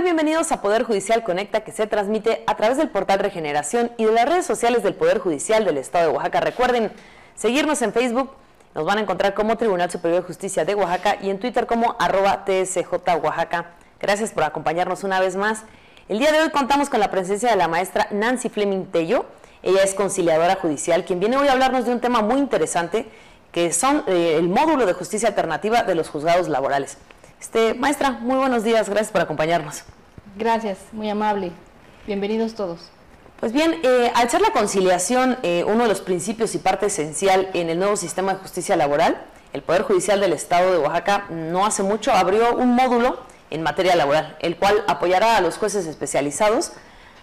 Bienvenidos a Poder Judicial Conecta, que se transmite a través del portal Regeneración y de las redes sociales del Poder Judicial del Estado de Oaxaca. Recuerden seguirnos en Facebook, nos van a encontrar como Tribunal Superior de Justicia de Oaxaca y en Twitter como @TSJ Oaxaca. Gracias por acompañarnos una vez más. El día de hoy contamos con la presencia de la maestra Nancy Fleming Tello. Ella es conciliadora judicial, quien viene hoy a hablarnos de un tema muy interesante, que son el módulo de justicia alternativa de los juzgados laborales. Maestra, muy buenos días, gracias por acompañarnos. Gracias, muy amable. Bienvenidos todos. Pues bien, al ser la conciliación uno de los principios y parte esencial en el nuevo sistema de justicia laboral, el Poder Judicial del Estado de Oaxaca no hace mucho abrió un módulo en materia laboral, el cual apoyará a los jueces especializados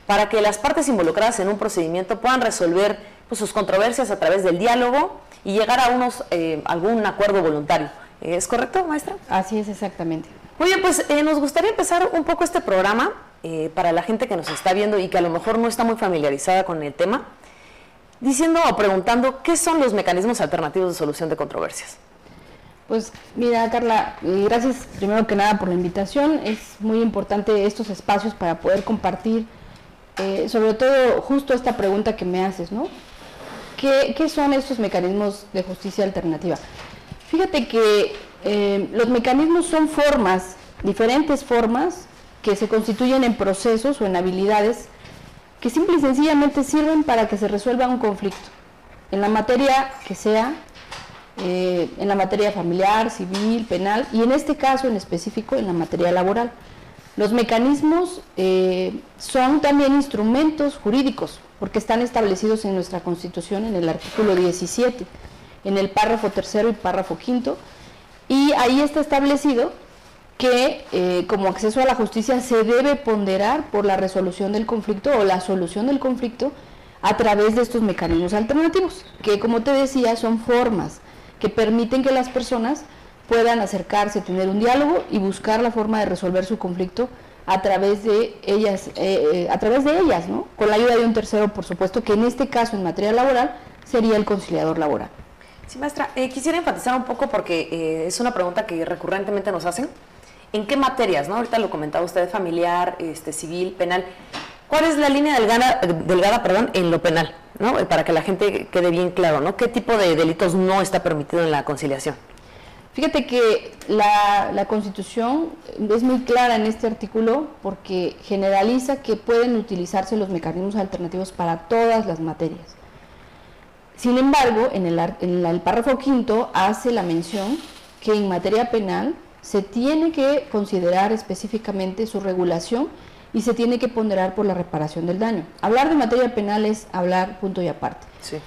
para que las partes involucradas en un procedimiento puedan resolver sus controversias a través del diálogo y llegar a algún acuerdo voluntario. ¿Es correcto, maestra? Así es, exactamente. Muy bien, pues nos gustaría empezar un poco este programa para la gente que nos está viendo y que a lo mejor no está muy familiarizada con el tema, diciendo o preguntando qué son los mecanismos alternativos de solución de controversias. Pues mira, Carla, gracias primero que nada por la invitación. Es muy importante estos espacios para poder compartir, sobre todo justo esta pregunta que me haces, ¿no? ¿Qué son estos mecanismos de justicia alternativa? Fíjate que los mecanismos son formas, diferentes formas que se constituyen en procesos o en habilidades que simple y sencillamente sirven para que se resuelva un conflicto, en la materia que sea, en la materia familiar, civil, penal y en este caso en específico en la materia laboral. Los mecanismos son también instrumentos jurídicos porque están establecidos en nuestra Constitución en el artículo 17, en el párrafo tercero y párrafo quinto, y ahí está establecido que como acceso a la justicia se debe ponderar por la resolución del conflicto o la solución del conflicto a través de estos mecanismos alternativos, que como te decía son formas que permiten que las personas puedan acercarse, tener un diálogo y buscar la forma de resolver su conflicto a través de ellas, ¿no? Con la ayuda de un tercero, por supuesto, que en este caso en materia laboral sería el conciliador laboral. Sí, maestra, quisiera enfatizar un poco porque es una pregunta que recurrentemente nos hacen. ¿En qué materias, no? Ahorita lo comentaba usted, familiar, civil, penal. ¿Cuál es la línea delgada, en lo penal, ¿no? Para que la gente quede bien claro, ¿no? ¿Qué tipo de delitos no está permitido en la conciliación? Fíjate que la Constitución es muy clara en este artículo porque generaliza que pueden utilizarse los mecanismos alternativos para todas las materias. Sin embargo, en el párrafo quinto hace la mención que en materia penal se tiene que considerar específicamente su regulación y se tiene que ponderar por la reparación del daño. Hablar de materia penal es hablar punto y aparte. Sí.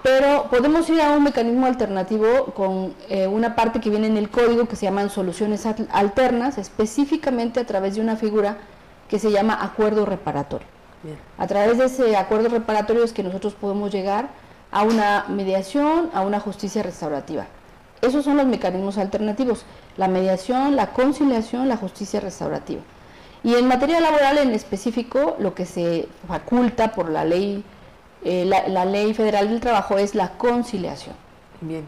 Pero podemos ir a un mecanismo alternativo con una parte que viene en el código que se llaman soluciones alternas, específicamente a través de una figura que se llama acuerdo reparatorio. Bien. A través de ese acuerdo reparatorio es que nosotros podemos llegar a una mediación, a una justicia restaurativa. Esos son los mecanismos alternativos, la mediación, la conciliación, la justicia restaurativa. Y en materia laboral en específico, lo que se faculta por la ley, la Ley Federal del Trabajo es la conciliación. Bien.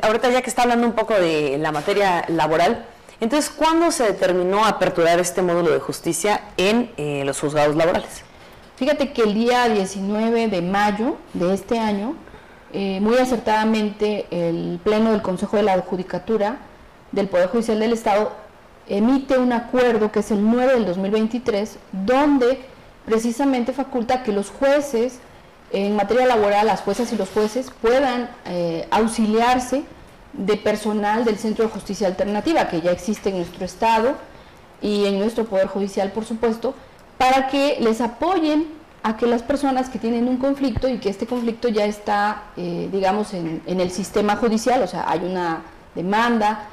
Ahorita ya que está hablando un poco de la materia laboral, entonces, ¿cuándo se determinó aperturar este módulo de justicia en los juzgados laborales? Fíjate que el día 19 de mayo de este año, muy acertadamente el Pleno del Consejo de la Judicatura del Poder Judicial del Estado emite un acuerdo que es el 9 del 2023, donde precisamente faculta que los jueces en materia laboral, las juezas y los jueces puedan auxiliarse de personal del Centro de Justicia Alternativa, que ya existe en nuestro Estado y en nuestro Poder Judicial, por supuesto, para que les apoyen a que las personas que tienen un conflicto y que este conflicto ya está, digamos, en el sistema judicial, o sea, hay una demanda,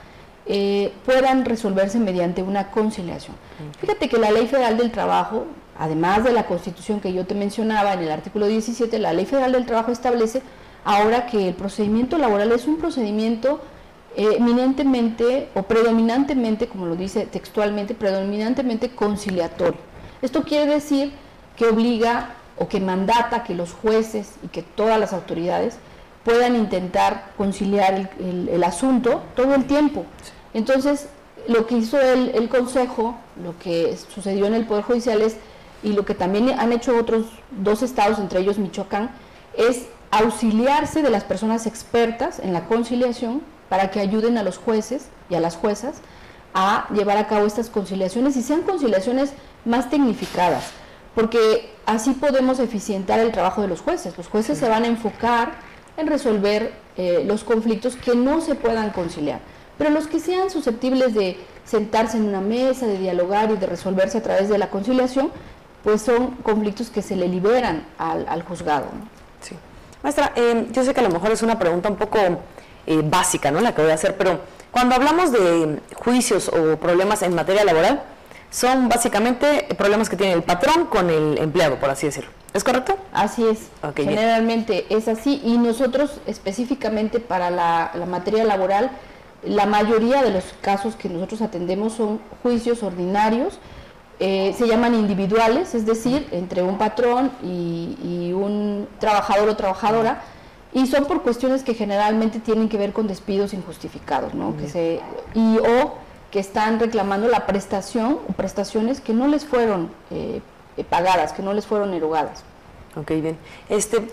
puedan resolverse mediante una conciliación. Fíjate que la Ley Federal del Trabajo, además de la Constitución que yo te mencionaba en el artículo 17, la Ley Federal del Trabajo establece ahora que el procedimiento laboral es un procedimiento eminentemente o predominantemente, como lo dice textualmente, predominantemente conciliatorio. Esto quiere decir que obliga o que mandata que los jueces y que todas las autoridades puedan intentar conciliar el asunto todo el tiempo. Entonces, lo que hizo el Consejo, lo que sucedió en el Poder Judicial y lo que también han hecho otros 2 estados, entre ellos Michoacán, es auxiliarse de las personas expertas en la conciliación para que ayuden a los jueces y a las juezas a llevar a cabo estas conciliaciones y sean conciliaciones más tecnificadas, porque así podemos eficientar el trabajo de los jueces. Los jueces se van a enfocar en resolver los conflictos que no se puedan conciliar, pero los que sean susceptibles de sentarse en una mesa, de dialogar y de resolverse a través de la conciliación, pues son conflictos que se le liberan al juzgado, ¿no? Sí. Maestra, yo sé que a lo mejor es una pregunta un poco básica, ¿no?, la que voy a hacer, pero cuando hablamos de juicios o problemas en materia laboral, son básicamente problemas que tiene el patrón con el empleado, por así decirlo. ¿Es correcto? Así es. Okay, generalmente es así, y nosotros específicamente para la materia laboral, la mayoría de los casos que nosotros atendemos son juicios ordinarios, se llaman individuales, es decir, entre un patrón y un trabajador o trabajadora, y son por cuestiones que generalmente tienen que ver con despidos injustificados, ¿no? O que están reclamando la prestación o prestaciones que no les fueron pagadas, que no les fueron erogadas. Ok, bien.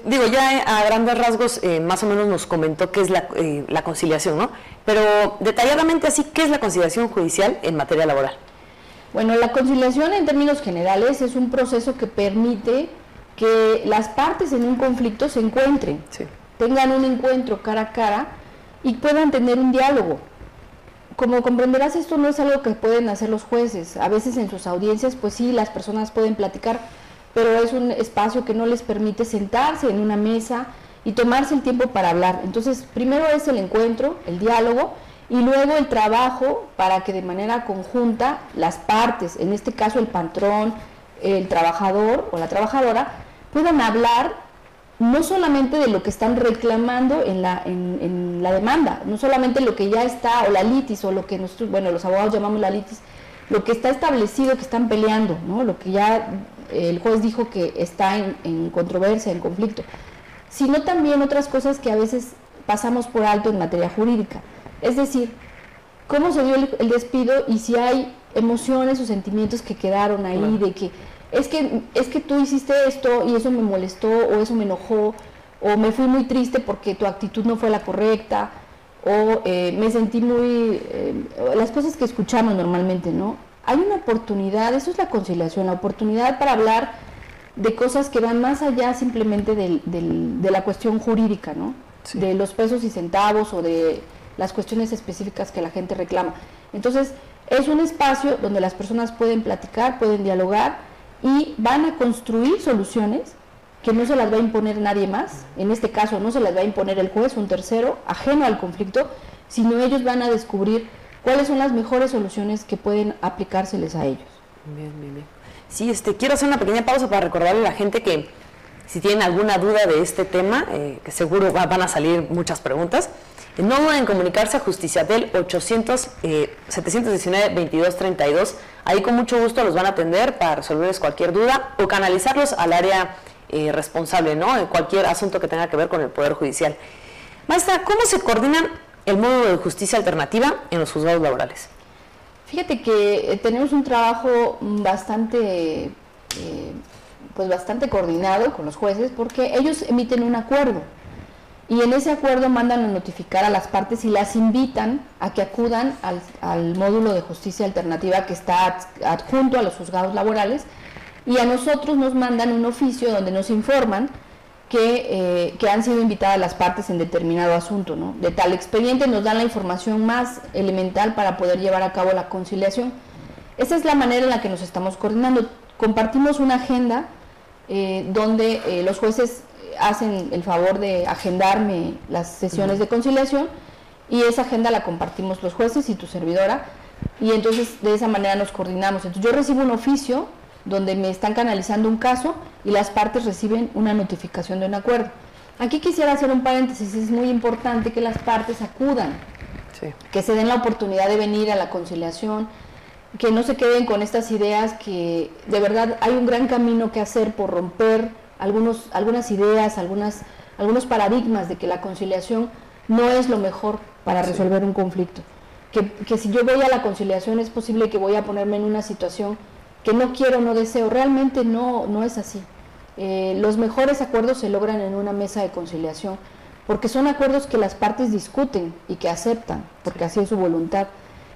Digo, ya a grandes rasgos más o menos nos comentó qué es la conciliación, ¿no? Pero detalladamente así, ¿qué es la conciliación judicial en materia laboral? Bueno, la conciliación en términos generales es un proceso que permite que las partes en un conflicto se encuentren, sí, tengan un encuentro cara a cara y puedan tener un diálogo. Como comprenderás, esto no es algo que pueden hacer los jueces. A veces en sus audiencias, pues sí, las personas pueden platicar, pero es un espacio que no les permite sentarse en una mesa y tomarse el tiempo para hablar. Entonces, primero es el encuentro, el diálogo, y luego el trabajo para que de manera conjunta las partes, en este caso el patrón, el trabajador o la trabajadora, puedan hablar no solamente de lo que están reclamando en la demanda, no solamente lo que ya está, o la litis, o lo que nosotros, bueno, los abogados llamamos la litis, lo que está establecido que están peleando, ¿no? Lo que ya el juez dijo que está en controversia, en conflicto, sino también otras cosas que a veces pasamos por alto en materia jurídica. Es decir, cómo se dio el despido y si hay emociones o sentimientos que quedaron ahí, claro, de que es que tú hiciste esto y eso me molestó, o eso me enojó, o me fui muy triste porque tu actitud no fue la correcta, o me sentí muy... las cosas que escuchamos normalmente, ¿no? Hay una oportunidad, eso es la conciliación, la oportunidad para hablar de cosas que van más allá simplemente de la cuestión jurídica, ¿no? Sí. De los pesos y centavos o de las cuestiones específicas que la gente reclama. Entonces, es un espacio donde las personas pueden platicar, pueden dialogar y van a construir soluciones que no se las va a imponer nadie más. En este caso, no se las va a imponer el juez, un tercero, ajeno al conflicto, sino ellos van a descubrir cuáles son las mejores soluciones que pueden aplicárseles a ellos. Bien, bien, bien. Sí, quiero hacer una pequeña pausa para recordarle a la gente que si tienen alguna duda de este tema, que seguro van a salir muchas preguntas, no duden en comunicarse a Justiciatel 719-2232. Ahí con mucho gusto los van a atender para resolverles cualquier duda o canalizarlos al área responsable, ¿no? En cualquier asunto que tenga que ver con el Poder Judicial. Maestra, ¿cómo se coordina el módulo de justicia alternativa en los juzgados laborales? Fíjate que tenemos un trabajo bastante coordinado con los jueces, porque ellos emiten un acuerdo y en ese acuerdo mandan a notificar a las partes y las invitan a que acudan al módulo de justicia alternativa que está adjunto a los juzgados laborales, y a nosotros nos mandan un oficio donde nos informan que han sido invitadas las partes en determinado asunto, ¿no? De tal expediente nos dan la información más elemental para poder llevar a cabo la conciliación. Esa es la manera en la que nos estamos coordinando. Compartimos una agenda donde los jueces hacen el favor de agendarme las sesiones de conciliación, y esa agenda la compartimos los jueces y tu servidora, y entonces de esa manera nos coordinamos. Entonces yo recibo un oficio donde me están canalizando un caso y las partes reciben una notificación de un acuerdo. Aquí quisiera hacer un paréntesis. Es muy importante que las partes acudan, sí, que se den la oportunidad de venir a la conciliación, que no se queden con estas ideas, que de verdad hay un gran camino que hacer por romper algunas ideas, algunos paradigmas de que la conciliación no es lo mejor para resolver un conflicto. que si yo voy a la conciliación es posible que voy a ponerme en una situación que no quiero, no deseo. Realmente no es así. Los mejores acuerdos se logran en una mesa de conciliación, porque son acuerdos que las partes discuten y que aceptan, porque así es su voluntad.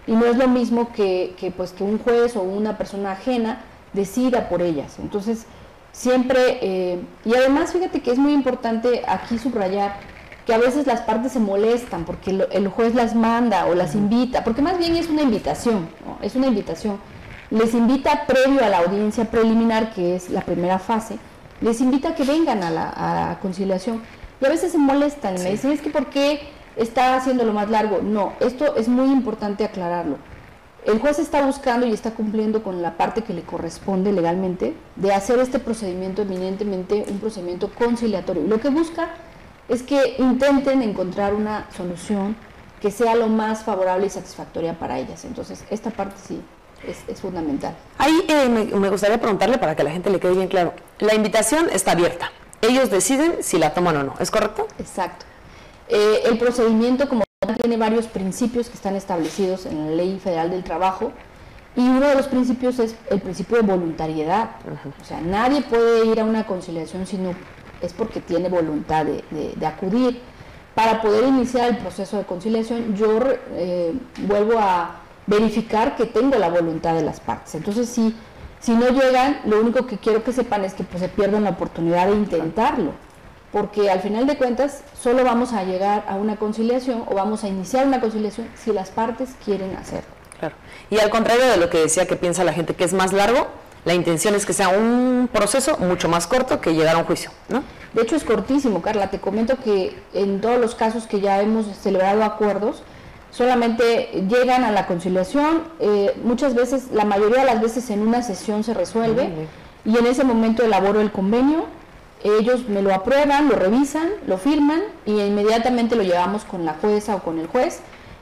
Y no es lo mismo que un juez o una persona ajena decida por ellas. Entonces, siempre, y además fíjate que es muy importante aquí subrayar que a veces las partes se molestan porque el juez las manda o las invita, porque más bien es una invitación, ¿no? Es una invitación. Les invita previo a la audiencia preliminar, que es la primera fase, les invita a que vengan a la conciliación. Y a veces se molestan, me dicen, es que ¿por qué está haciéndolo más largo? No, esto es muy importante aclararlo. El juez está buscando y está cumpliendo con la parte que le corresponde legalmente de hacer este procedimiento eminentemente un procedimiento conciliatorio. Lo que busca es que intenten encontrar una solución que sea lo más favorable y satisfactoria para ellas. Entonces, esta parte sí es fundamental. Ahí me gustaría preguntarle para que a la gente le quede bien claro. La invitación está abierta. Ellos deciden si la toman o no, ¿es correcto? Exacto. El procedimiento como tiene varios principios que están establecidos en la Ley Federal del Trabajo, y uno de los principios es el principio de voluntariedad. O sea, nadie puede ir a una conciliación si no es porque tiene voluntad de acudir. Para poder iniciar el proceso de conciliación, yo vuelvo a verificar que tengo la voluntad de las partes. Entonces, si no llegan, lo único que quiero que sepan es que pues, se pierdan la oportunidad de intentarlo, porque al final de cuentas solo vamos a llegar a una conciliación o vamos a iniciar una conciliación si las partes quieren hacerlo. Claro. Y al contrario de lo que decía que piensa la gente que es más largo, la intención es que sea un proceso mucho más corto que llegar a un juicio, ¿no? De hecho es cortísimo, Carla. Te comento que en todos los casos que ya hemos celebrado acuerdos, solamente llegan a la conciliación, muchas veces, la mayoría de las veces en una sesión se resuelve, y en ese momento elaboro el convenio, ellos me lo aprueban, lo revisan, lo firman y inmediatamente lo llevamos con la jueza o con el juez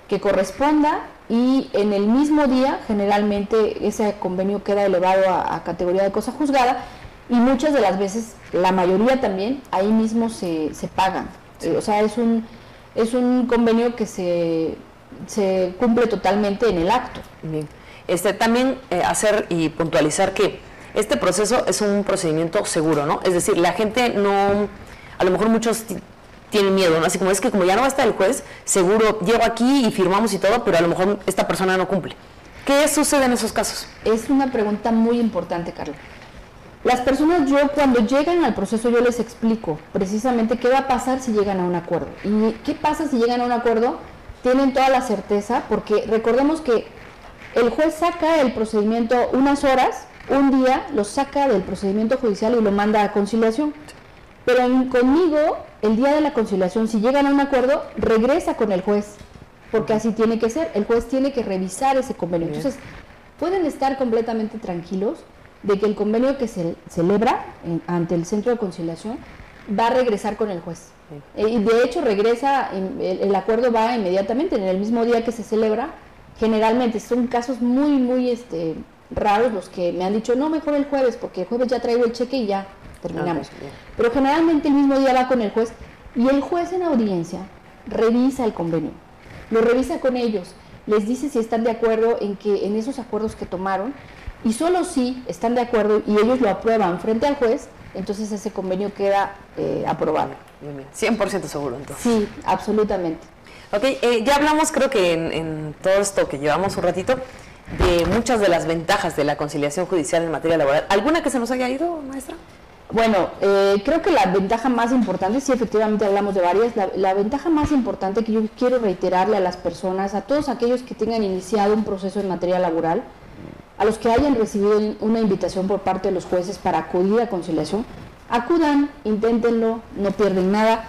que corresponda, y en el mismo día generalmente ese convenio queda elevado a categoría de cosa juzgada, y muchas de las veces, la mayoría también, ahí mismo se pagan. O sea, es un convenio que se cumple totalmente en el acto. Bien. También hacer y puntualizar que este proceso es un procedimiento seguro, ¿no? Es decir, la gente no, a lo mejor muchos tienen miedo, ¿no? Así como es que como ya no va a estar el juez, seguro llego aquí y firmamos y todo, pero a lo mejor esta persona no cumple. ¿Qué sucede en esos casos? Es una pregunta muy importante, Carla. Las personas, cuando llegan al proceso, yo les explico precisamente qué va a pasar si llegan a un acuerdo. ¿Y qué pasa si llegan a un acuerdo? Tienen toda la certeza, porque recordemos que el juez saca el procedimiento unas horas, un día lo saca del procedimiento judicial y lo manda a conciliación. Pero conmigo, el día de la conciliación, si llegan a un acuerdo, regresa con el juez, porque así tiene que ser. El juez tiene que revisar ese convenio. Entonces, pueden estar completamente tranquilos de que el convenio que se celebra ante el centro de conciliación va a regresar con el juez. Y de hecho regresa, el acuerdo va inmediatamente, en el mismo día que se celebra. Generalmente son casos muy raros los que me han dicho, no, mejor el jueves, porque el jueves ya traigo el cheque y ya terminamos. Pero generalmente el mismo día va con el juez, y el juez en audiencia revisa el convenio, lo revisa con ellos, les dice si están de acuerdo en esos acuerdos que tomaron, y solo si están de acuerdo y ellos lo aprueban frente al juez, entonces ese convenio queda aprobado. Bien. 100% seguro, entonces. Sí, absolutamente. Ok, ya hablamos, creo que en todo esto que llevamos un ratito, de muchas de las ventajas de la conciliación judicial en materia laboral. ¿Alguna que se nos haya ido, maestra? Bueno, creo que la ventaja más importante, sí, efectivamente hablamos de varias, la ventaja más importante que yo quiero reiterarle a las personas, a todos aquellos que tengan iniciado un proceso en materia laboral, a los que hayan recibido una invitación por parte de los jueces para acudir a conciliación, acudan, inténtenlo, no pierden nada.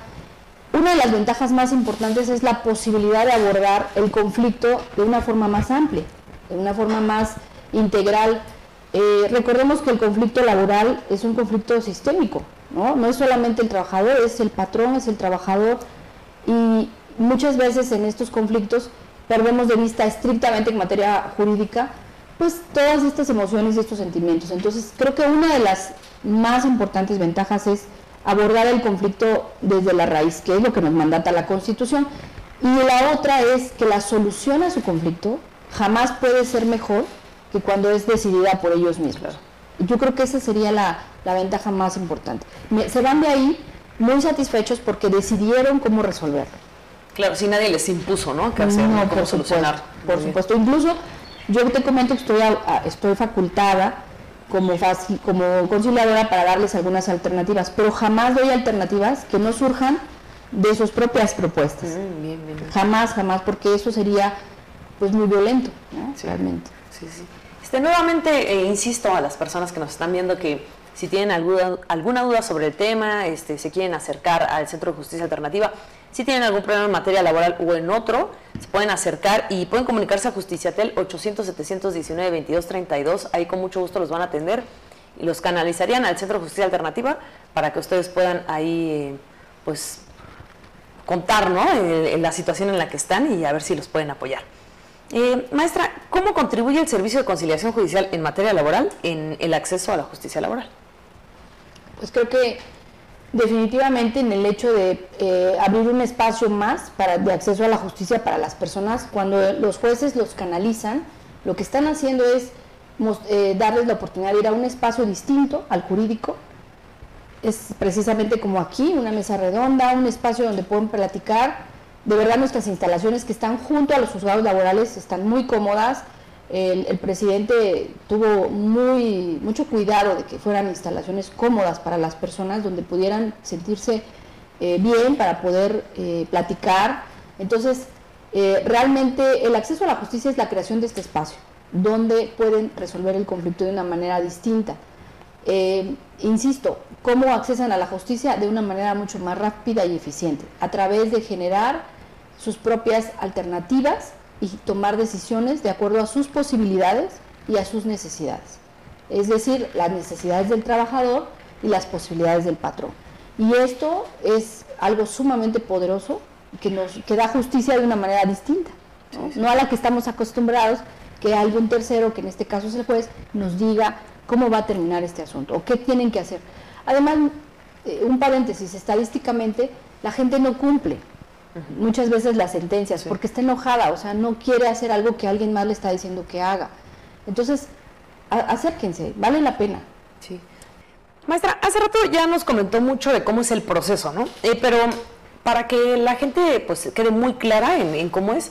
Una de las ventajas más importantes es la posibilidad de abordar el conflicto de una forma más amplia, de una forma más integral. Recordemos que el conflicto laboral es un conflicto sistémico, ¿no? No es solamente el trabajador, es el patrón, es el trabajador, y muchas veces en estos conflictos perdemos de vista estrictamente en materia jurídica pues todas estas emociones y estos sentimientos. Entonces creo que una de las más importantes ventajas es abordar el conflicto desde la raíz, que es lo que nos mandata la Constitución, Y la otra es que la solución a su conflicto jamás puede ser mejor que cuando es decidida por ellos mismos. Yo creo que esa sería la ventaja más importante. Se van de ahí muy satisfechos porque decidieron cómo resolverlo. Claro, si nadie les impuso, ¿no? ¿Qué hacer? No, ¿Cómo solucionar? Por supuesto. Incluso yo te comento que estoy facultada como conciliadora para darles algunas alternativas, pero jamás doy alternativas que no surjan de sus propias propuestas. Bien. Jamás, porque eso sería pues muy violento, ¿no? Sí, realmente. Sí. Nuevamente insisto a las personas que nos están viendo que si tienen alguna duda sobre el tema, se quieren acercar al Centro de Justicia Alternativa, si tienen algún problema en materia laboral o en otro, se pueden acercar y pueden comunicarse a Justiciatel 800-719-2232, ahí con mucho gusto los van a atender y los canalizarían al Centro de Justicia Alternativa para que ustedes puedan ahí pues contar, ¿no?, la situación en la que están y a ver si los pueden apoyar. Maestra, ¿cómo contribuye el Servicio de Conciliación Judicial en materia laboral en el acceso a la justicia laboral? Pues creo que definitivamente en el hecho de abrir un espacio más de acceso a la justicia para las personas, cuando los jueces los canalizan, lo que están haciendo es darles la oportunidad de ir a un espacio distinto al jurídico. Es precisamente como aquí, una mesa redonda, un espacio donde pueden platicar. De verdad, nuestras instalaciones que están junto a los juzgados laborales están muy cómodas. El presidente tuvo mucho cuidado de que fueran instalaciones cómodas para las personas, donde pudieran sentirse bien para poder platicar. Entonces, realmente el acceso a la justicia es la creación de este espacio, donde pueden resolver el conflicto de una manera distinta. Insisto, ¿cómo accesan a la justicia? De una manera mucho más rápida y eficiente, a través de generar sus propias alternativas y tomar decisiones de acuerdo a sus posibilidades y a sus necesidades. Es decir, las necesidades del trabajador y las posibilidades del patrón. Y esto es algo sumamente poderoso que da justicia de una manera distinta, ¿no? No a la que estamos acostumbrados, que algún tercero, que en este caso es el juez, nos diga cómo va a terminar este asunto o qué tienen que hacer. Además, un paréntesis, estadísticamente la gente no cumple muchas veces las sentencias porque está enojada, o sea, no quiere hacer algo que alguien más le está diciendo que haga. Entonces, acérquense, vale la pena. Sí. Maestra, hace rato ya nos comentó mucho de cómo es el proceso, ¿no? Pero para que la gente pues quede muy clara en cómo es,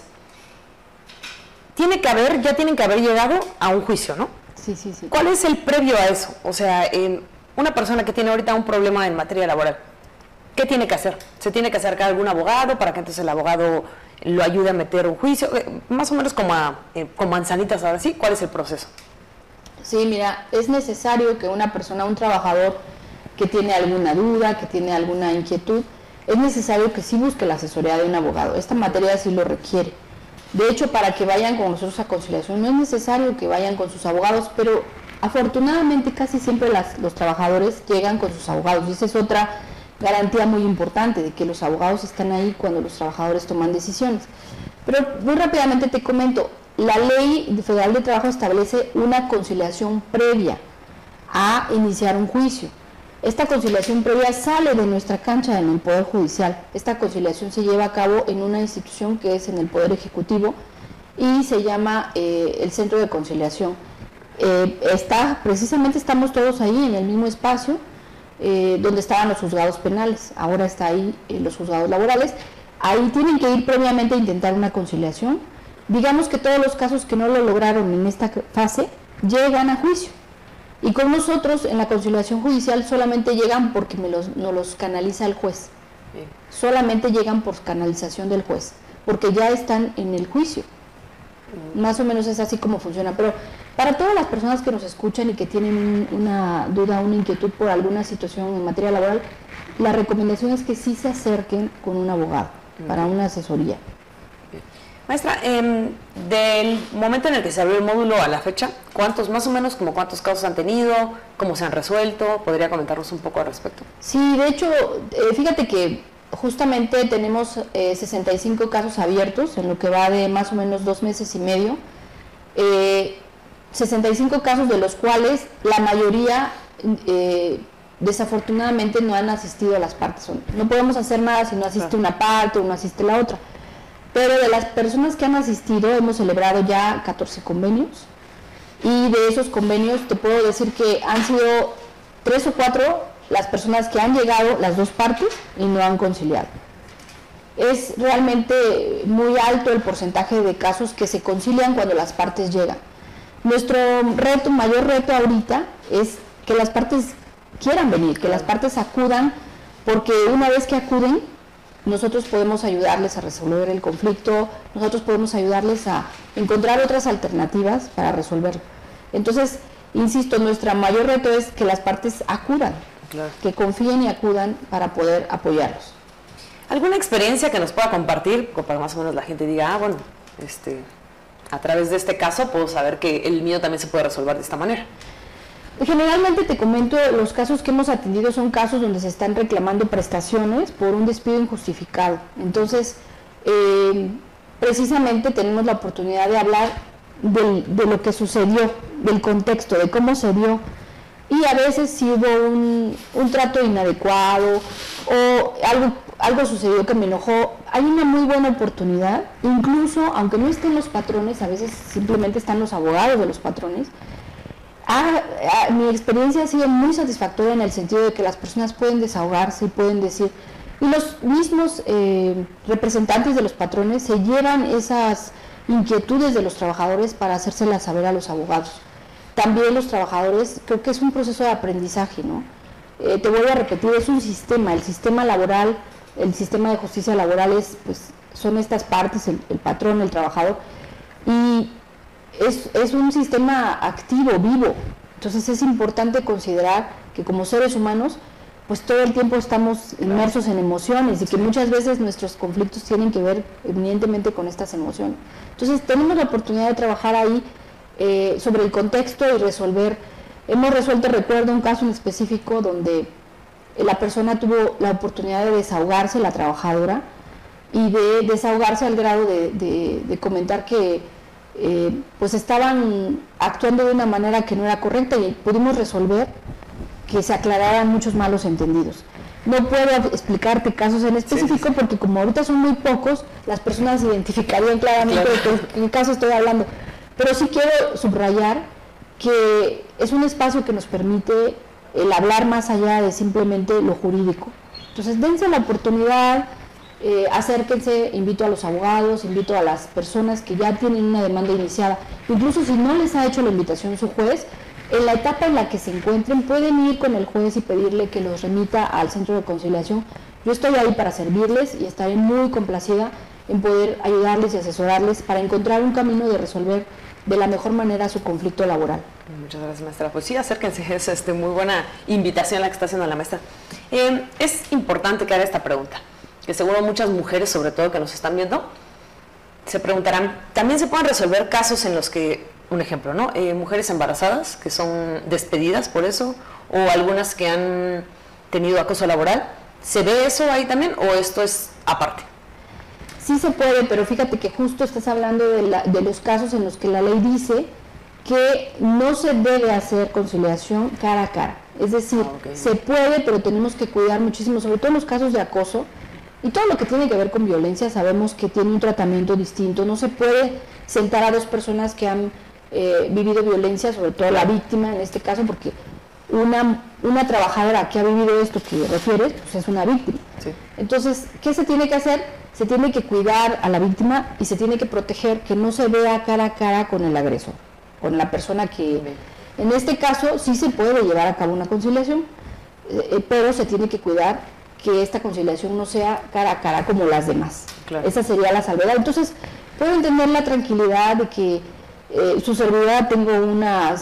ya tienen que haber llegado a un juicio, ¿no? Sí. ¿Cuál es el previo a eso? O sea, una persona que tiene ahorita un problema en materia laboral, ¿qué tiene que hacer? ¿Se tiene que acercar a algún abogado para que entonces el abogado lo ayude a meter un juicio? Más o menos como manzanitas ahora sí, ¿cuál es el proceso? Sí, mira, es necesario que una persona, un trabajador que tiene alguna duda, que tiene alguna inquietud, es necesario que sí busque la asesoría de un abogado. Esta materia sí lo requiere. De hecho, para que vayan con nosotros a conciliación no es necesario que vayan con sus abogados, pero afortunadamente casi siempre los trabajadores llegan con sus abogados y esa es otra garantía muy importante de que los abogados están ahí cuando los trabajadores toman decisiones. Pero muy rápidamente te comento, la Ley Federal de Trabajo establece una conciliación previa a iniciar un juicio. Esta conciliación previa sale de nuestra cancha en el Poder Judicial. Esta conciliación se lleva a cabo en una institución que es en el Poder Ejecutivo y se llama el Centro de Conciliación. Precisamente estamos todos ahí en el mismo espacio donde estaban los juzgados penales, ahora está ahí los juzgados laborales. Ahí tienen que ir previamente a intentar una conciliación. Digamos que todos los casos que no lo lograron en esta fase llegan a juicio. Y con nosotros en la conciliación judicial solamente llegan porque nos los canaliza el juez. Bien. Solamente llegan por canalización del juez, porque ya están en el juicio. Más o menos es así como funciona. Pero para todas las personas que nos escuchan y que tienen una duda, una inquietud por alguna situación en materia laboral, la recomendación es que sí se acerquen con un abogado para una asesoría. Maestra, del momento en el que se abrió el módulo a la fecha, más o menos, cuántos casos han tenido, cómo se han resuelto? ¿Podría comentarnos un poco al respecto? Sí, de hecho, fíjate que justamente tenemos 65 casos abiertos en lo que va de más o menos 2 meses y medio. 65 casos de los cuales la mayoría desafortunadamente no han asistido a las partes. No podemos hacer nada si no asiste una parte o no asiste la otra. pero de las personas que han asistido hemos celebrado ya 14 convenios, y de esos convenios te puedo decir que han sido 3 o 4 las personas que han llegado las dos partes y no han conciliado. Es realmente muy alto el porcentaje de casos que se concilian cuando las partes llegan. Nuestro reto, mayor reto ahorita es que las partes quieran venir, que las partes acudan, porque una vez que acuden, nosotros podemos ayudarles a resolver el conflicto, nosotros podemos ayudarles a encontrar otras alternativas para resolverlo. Entonces, insisto, nuestro mayor reto es que las partes acudan, claro, que confíen y acudan para poder apoyarlos. ¿Alguna experiencia que nos pueda compartir, para más o menos la gente diga, bueno, a través de este caso puedo saber que el mío también se puede resolver de esta manera? Generalmente te comento, los casos que hemos atendido son casos donde se están reclamando prestaciones por un despido injustificado. Entonces, precisamente tenemos la oportunidad de hablar de lo que sucedió, del contexto, de cómo se dio. Y a veces si hubo un trato inadecuado o algo sucedió que me enojó, hay una muy buena oportunidad, incluso aunque no estén los patrones, a veces simplemente están los abogados de los patrones. Mi experiencia ha sido muy satisfactoria en el sentido de que las personas pueden desahogarse y pueden decir, y los mismos representantes de los patrones se llevan esas inquietudes de los trabajadores para hacérselas saber a los abogados. También los trabajadores, creo que es un proceso de aprendizaje, ¿no? Te vuelvo a repetir, es un sistema, el sistema laboral, el sistema de justicia laboral son estas partes, el patrón, el trabajador, y es un sistema activo, vivo. Entonces es importante considerar que como seres humanos, pues todo el tiempo estamos inmersos en emociones y que muchas veces nuestros conflictos tienen que ver evidentemente con estas emociones. Entonces tenemos la oportunidad de trabajar ahí sobre el contexto y resolver. Hemos resuelto, recuerdo un caso en específico donde la persona tuvo la oportunidad de desahogarse, la trabajadora, y de desahogarse al grado de comentar que pues estaban actuando de una manera que no era correcta, y pudimos resolver que se aclararan muchos malos entendidos. No puedo explicarte casos en específico, sí, porque como ahorita son muy pocos, las personas identificarían claramente de qué caso estoy hablando, pero sí quiero subrayar que es un espacio que nos permite el hablar más allá de simplemente lo jurídico. Entonces dense la oportunidad, acérquense, invito a los abogados, invito a las personas que ya tienen una demanda iniciada, incluso si no les ha hecho la invitación su juez, en la etapa en la que se encuentren pueden ir con el juez y pedirle que los remita al centro de conciliación. Yo estoy ahí para servirles y estaré muy complacida en poder ayudarles y asesorarles para encontrar un camino de resolver de la mejor manera su conflicto laboral. Muchas gracias, maestra. Pues sí, acérquense, es muy buena invitación la que está haciendo la maestra. Es importante que haga esta pregunta, que seguro muchas mujeres, sobre todo que nos están viendo, se preguntarán, ¿también se pueden resolver casos en los que, un ejemplo, ¿no? Mujeres embarazadas que son despedidas por eso, o algunas que han tenido acoso laboral? ¿Se ve eso ahí también o esto es aparte? Sí se puede, pero fíjate que justo estás hablando de los casos en los que la ley dice que no se debe hacer conciliación cara a cara. Es decir, se puede, pero tenemos que cuidar muchísimo, sobre todo en los casos de acoso y todo lo que tiene que ver con violencia. Sabemos que tiene un tratamiento distinto. No se puede sentar a dos personas que han vivido violencia, sobre todo la víctima en este caso, porque una trabajadora que ha vivido esto que refieres, pues es una víctima. Sí. Entonces, ¿qué se tiene que hacer? Se tiene que cuidar a la víctima y se tiene que proteger que no se vea cara a cara con el agresor, con la persona que... En este caso sí se puede llevar a cabo una conciliación, pero se tiene que cuidar que esta conciliación no sea cara a cara como las demás. Claro. Esa sería la salvedad. Entonces, pueden tener la tranquilidad de que su servidora tengo dos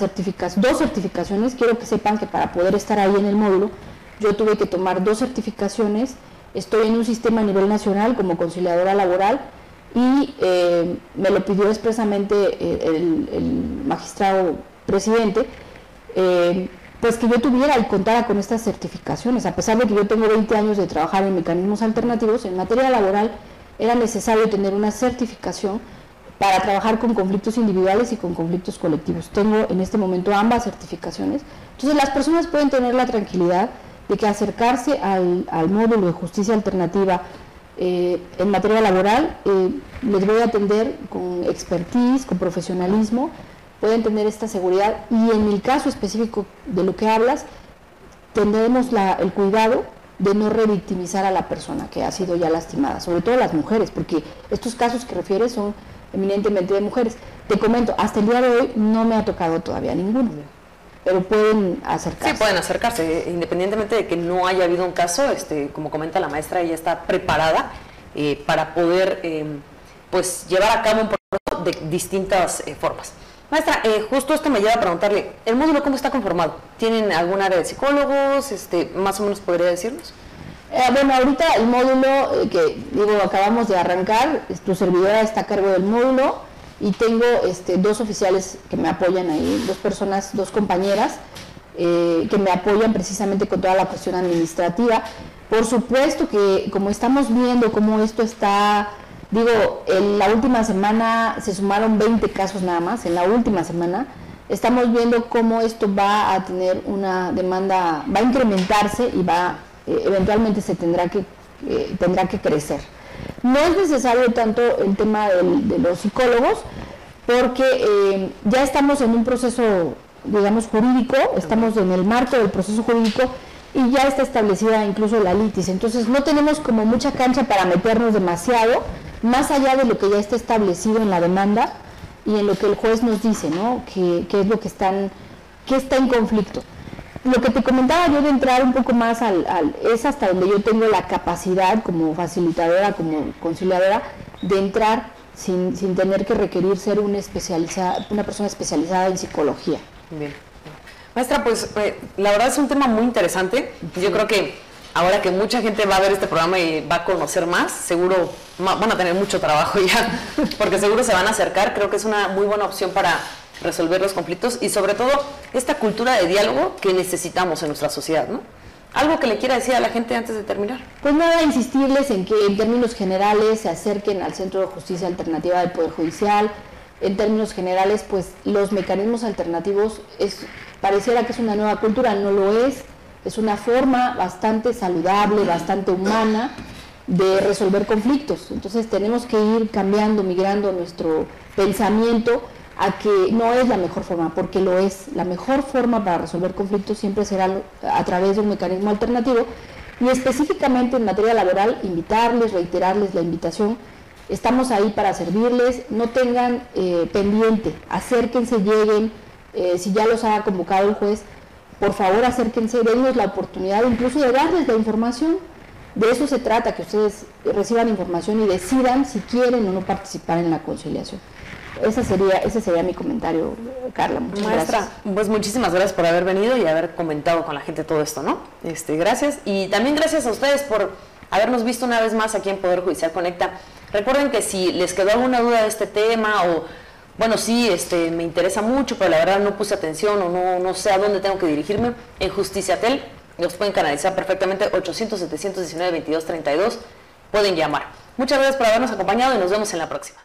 certificaciones. Quiero que sepan que para poder estar ahí en el módulo, yo tuve que tomar 2 certificaciones. Estoy en un sistema a nivel nacional como conciliadora laboral y me lo pidió expresamente el magistrado presidente, pues que yo tuviera y contara con estas certificaciones. A pesar de que yo tengo 20 años de trabajar en mecanismos alternativos, en materia laboral era necesario tener una certificación para trabajar con conflictos individuales y con conflictos colectivos. Tengo en este momento ambas certificaciones. Entonces las personas pueden tener la tranquilidad de que acercarse al módulo de justicia alternativa en materia laboral, les voy a atender con expertise, con profesionalismo, pueden tener esta seguridad, y en el caso específico de lo que hablas, tendremos el cuidado de no revictimizar a la persona que ha sido ya lastimada, sobre todo las mujeres, porque estos casos que refieres son eminentemente de mujeres. Te comento, hasta el día de hoy no me ha tocado todavía ninguno, pero pueden acercarse. Sí, pueden acercarse, independientemente de que no haya habido un caso, como comenta la maestra, ella está preparada para poder pues llevar a cabo un proceso de distintas formas. Maestra, justo esto me lleva a preguntarle, ¿el módulo cómo está conformado? ¿Tienen algún área de psicólogos? ¿Más o menos podría decirnos? Bueno, ahorita el módulo acabamos de arrancar, tu servidora está a cargo del módulo y tengo 2 oficiales que me apoyan ahí, 2 personas, 2 compañeras que me apoyan precisamente con toda la cuestión administrativa. Por supuesto que como estamos viendo cómo esto está... en la última semana se sumaron 20 casos nada más, en la última semana. Estamos viendo cómo esto va a tener una demanda, va a incrementarse y eventualmente se tendrá que crecer. No es necesario tanto el tema de los psicólogos, porque ya estamos en un proceso, digamos, jurídico, estamos en el marco del proceso jurídico, y ya está establecida incluso la litis. Entonces no tenemos como mucha cancha para meternos demasiado, más allá de lo que ya está establecido en la demanda y en lo que el juez nos dice, ¿no? ¿Qué es lo que está en conflicto? Lo que te comentaba yo de entrar un poco más es hasta donde yo tengo la capacidad como facilitadora, como conciliadora, de entrar sin tener que requerir ser una persona especializada en psicología. Bien. Maestra, pues la verdad es un tema muy interesante. Sí. Yo creo que ahora que mucha gente va a ver este programa y va a conocer más, seguro van a tener mucho trabajo ya, porque seguro se van a acercar. Creo que es una muy buena opción para resolver los conflictos y sobre todo esta cultura de diálogo que necesitamos en nuestra sociedad, ¿no? ¿Algo que le quiera decir a la gente antes de terminar? Pues nada, insistirles en que en términos generales se acerquen al Centro de Justicia Alternativa del Poder Judicial. En términos generales, pues los mecanismos alternativos pareciera que es una nueva cultura, no lo es una forma bastante saludable, bastante humana de resolver conflictos. Entonces tenemos que ir cambiando, migrando nuestro pensamiento a que no es la mejor forma, porque lo es. La mejor forma para resolver conflictos siempre será a través de un mecanismo alternativo, y específicamente en materia laboral, invitarles, reiterarles la invitación. Estamos ahí para servirles, no tengan pendiente, acérquense, lleguen, si ya los ha convocado el juez, por favor acérquense, dennos la oportunidad incluso de darles la información. De eso se trata, que ustedes reciban información y decidan si quieren o no participar en la conciliación. Ese sería mi comentario, Carla. Muchas Maestra, gracias. Pues muchísimas gracias por haber venido y haber comentado con la gente todo esto, ¿no? Gracias, y también gracias a ustedes por habernos visto una vez más aquí en Poder Judicial Conecta. Recuerden que si les quedó alguna duda de este tema o, bueno, sí, me interesa mucho, pero la verdad no puse atención o no sé a dónde tengo que dirigirme, en Justiciatel los pueden canalizar perfectamente, 800-719-2232, pueden llamar. Muchas gracias por habernos acompañado y nos vemos en la próxima.